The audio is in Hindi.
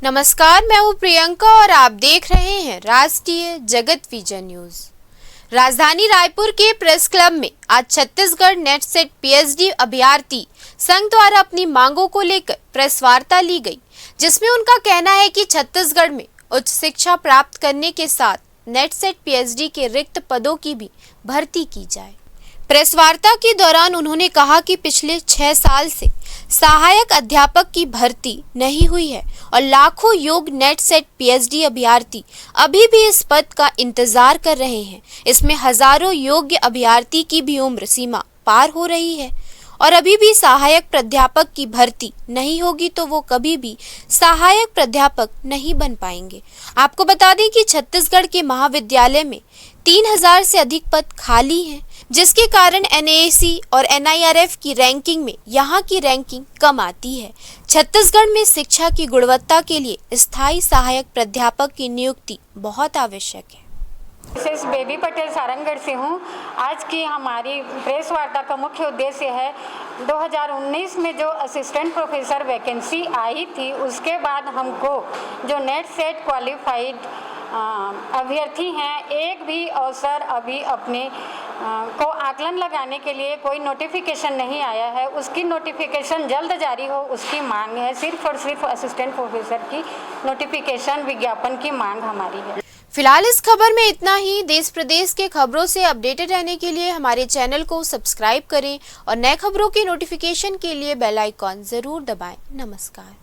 नमस्कार, मैं हूँ प्रियंका और आप देख रहे हैं राष्ट्रीय जगत विजन न्यूज। राजधानी रायपुर के प्रेस क्लब में आज छत्तीसगढ़ नेट सेट पीएचडी अभ्यर्थी संघ द्वारा अपनी मांगों को लेकर प्रेस वार्ता ली गई, जिसमें उनका कहना है कि छत्तीसगढ़ में उच्च शिक्षा प्राप्त करने के साथ नेट सेट पीएचडी के रिक्त पदों की भी भर्ती की जाए। प्रेस वार्ता के दौरान उन्होंने कहा कि पिछले 6 साल से सहायक अध्यापक की भर्ती नहीं हुई है और लाखों योग्य नेट सेट पीएचडी अभ्यर्थी अभी भी इस पद का इंतजार कर रहे हैं। इसमें हजारों योग्य अभ्यर्थी की भी उम्र सीमा पार हो रही है और अभी भी सहायक प्राध्यापक की भर्ती नहीं होगी तो वो कभी भी सहायक प्राध्यापक नहीं बन पाएंगे। आपको बता दें कि छत्तीसगढ़ के महाविद्यालय में 3000 से अधिक पद खाली हैं, जिसके कारण एनएसी और एनआईआरएफ की रैंकिंग में यहाँ की रैंकिंग कम आती है। छत्तीसगढ़ में शिक्षा की गुणवत्ता के लिए स्थायी सहायक प्राध्यापक की नियुक्ति बहुत आवश्यक है। मिसेस बेबी पटेल सारंगगढ़ से हूँ। आज की हमारी प्रेस वार्ता का मुख्य उद्देश्य है 2019 में जो असिस्टेंट प्रोफेसर वैकेंसी आई थी, उसके बाद हमको जो नेट सेट क्वालिफाइड अभ्यर्थी हैं, एक भी अवसर अभी अपने को आकलन लगाने के लिए कोई नोटिफिकेशन नहीं आया है। उसकी नोटिफिकेशन जल्द जारी हो, उसकी मांग है। सिर्फ और सिर्फ असिस्टेंट प्रोफेसर की नोटिफिकेशन विज्ञापन की मांग हमारी है। फिलहाल इस खबर में इतना ही। देश प्रदेश के खबरों से अपडेटेड रहने के लिए हमारे चैनल को सब्सक्राइब करें और नए खबरों की नोटिफिकेशन के लिए बेल आइकॉन जरूर दबाएं। नमस्कार।